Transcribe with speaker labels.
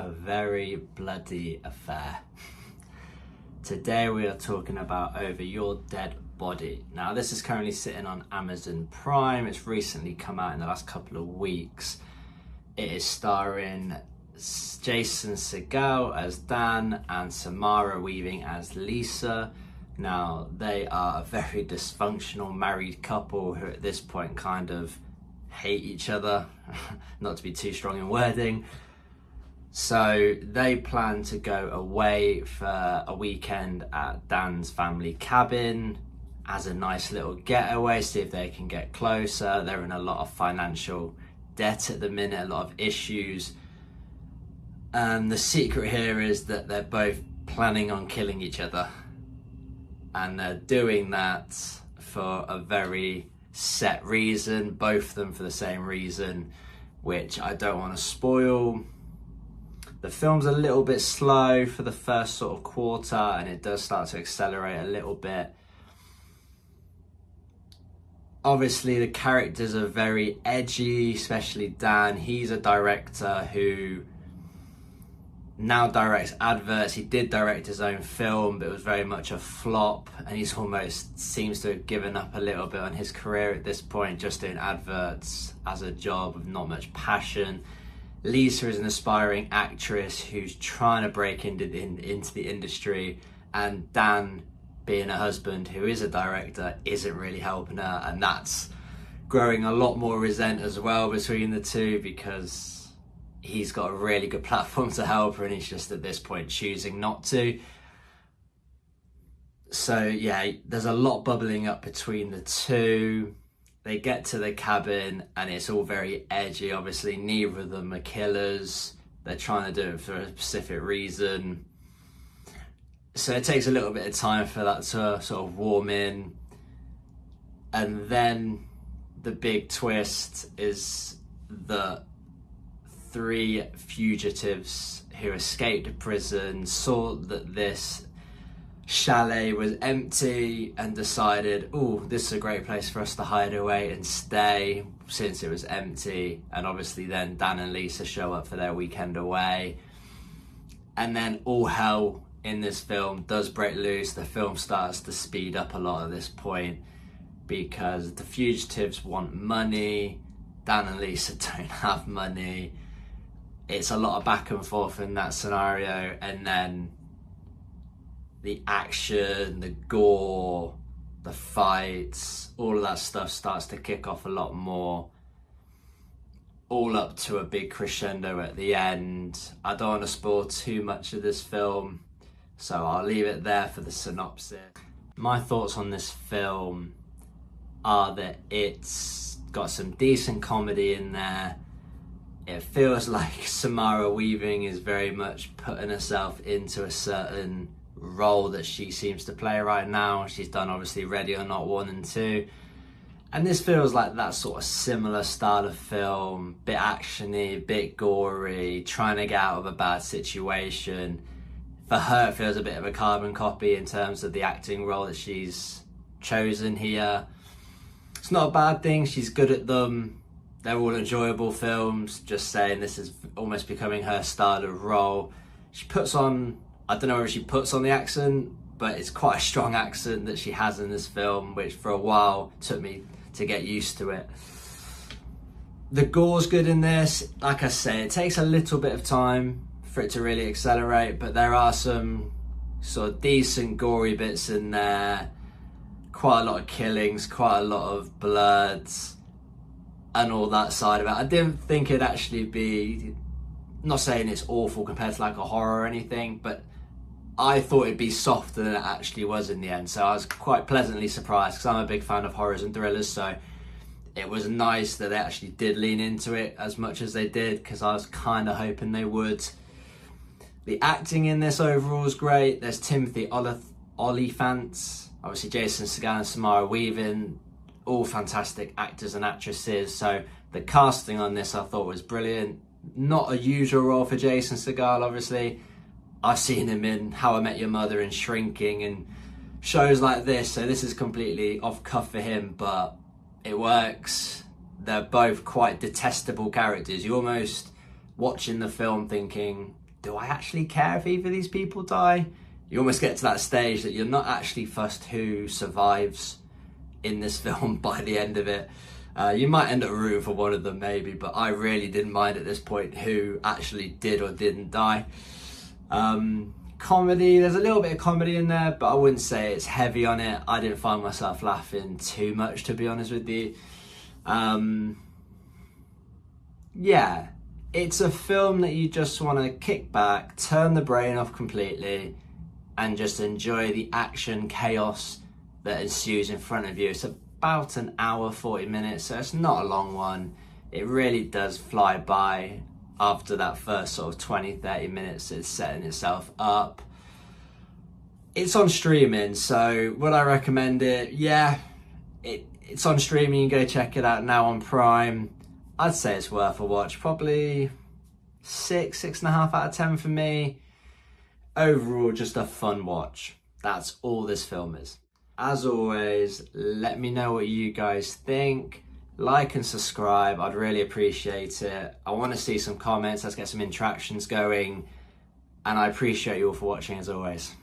Speaker 1: a very bloody affair. Today we are talking about Over Your Dead Body. Now this is currently sitting on Amazon Prime. It's recently come out in the last couple of weeks. It is starring Jason Segel as Dan and Samara Weaving as Lisa. Now they are a very dysfunctional married couple who at this point kind of hate each other, not to be too strong in wording. So they plan to go away for a weekend at Dan's family cabin as a nice little getaway, see if they can get closer. They're in a lot of financial debt at the minute, a lot of issues. And the secret here is that they're both planning on killing each other. And they're doing that for a very set reason, both of them for the same reason, which I don't want to spoil. The film's a little bit slow for the first sort of quarter, and it does start to accelerate a little bit. Obviously the characters are very edgy, especially Dan. He's a director who now directs adverts. He did direct his own film, but it was very much a flop, and he's almost seems to have given up a little bit on his career at this point, just doing adverts as a job with not much passion. Lisa is an aspiring actress who's trying to break into the industry, and Dan, being a husband who is a director, isn't really helping her, and that's growing a lot more resent as well between the two, because he's got a really good platform to help her and he's just at this point choosing not to. So yeah, there's a lot bubbling up between the two. They get to the cabin and it's all very edgy. Obviously neither of them are killers. They're trying to do it for a specific reason. So it takes a little bit of time for that to sort of warm in. And then the big twist is that 3 fugitives who escaped prison saw that this chalet was empty and decided, oh, this is a great place for us to hide away and stay since it was empty. And obviously then Dan and Lisa show up for their weekend away, and then all hell in this film does break loose. The film starts to speed up a lot at this point because the fugitives want money. Dan and Lisa don't have money. It's a lot of back and forth in that scenario, and then the action, the gore, the fights, all of that stuff starts to kick off a lot more, all up to a big crescendo at the end. I don't want to spoil too much of this film, so I'll leave it there for the synopsis. My thoughts on this film are that it's got some decent comedy in there. It feels like Samara Weaving is very much putting herself into a certain role that she seems to play right now. She's done obviously Ready or Not 1 and 2. And this feels like that sort of similar style of film, bit actiony, bit gory, trying to get out of a bad situation. For her, it feels a bit of a carbon copy in terms of the acting role that she's chosen here. It's not a bad thing, she's good at them. They're all enjoyable films, just saying this is almost becoming her style of role. She puts on, I don't know whether she puts on the accent, but it's quite a strong accent that she has in this film, which for a while took me to get used to it. The gore's good in this. Like I say, it takes a little bit of time for it to really accelerate, but there are some sort of decent gory bits in there. Quite a lot of killings, quite a lot of bloods, and all that side of it. I didn't think it'd actually be, not saying it's awful compared to like a horror or anything, but I thought it'd be softer than it actually was in the end. So I was quite pleasantly surprised, because I'm a big fan of horrors and thrillers, so it was nice that they actually did lean into it as much as they did, because I was kind of hoping they would. The acting in this overall is great. There's Timothy Olyphant, obviously Jason Segel and Samara Weaving, all fantastic actors and actresses. So the casting on this I thought was brilliant. Not a usual role for Jason Segel, obviously. I've seen him in How I Met Your Mother and Shrinking and shows like this, so this is completely off cuff for him, but it works. They're both quite detestable characters. You're almost watching the film thinking, do I actually care if either of these people die? You almost get to that stage that you're not actually fussed who survives in this film by the end of it. You might end up rooting for one of them maybe, but I really didn't mind at this point who actually did or didn't die. Comedy, there's a little bit of comedy in there, but I wouldn't say it's heavy on it. I didn't find myself laughing too much, to be honest with you. Yeah, it's a film that you just want to kick back, turn the brain off completely, and just enjoy the action chaos that ensues in front of you. It's about an hour, 40 minutes, so it's not a long one. It really does fly by after that first sort of 20, 30 minutes it's setting itself up. It's on streaming, so would I recommend it? Yeah, it's on streaming. You can go check it out now on Prime. I'd say it's worth a watch. Probably 6.5 out of 10 for me. Overall, just a fun watch. That's all this film is. As always, let me know what you guys think. Like and subscribe, I'd really appreciate it. I want to see some comments, let's get some interactions going. And I appreciate you all for watching as always.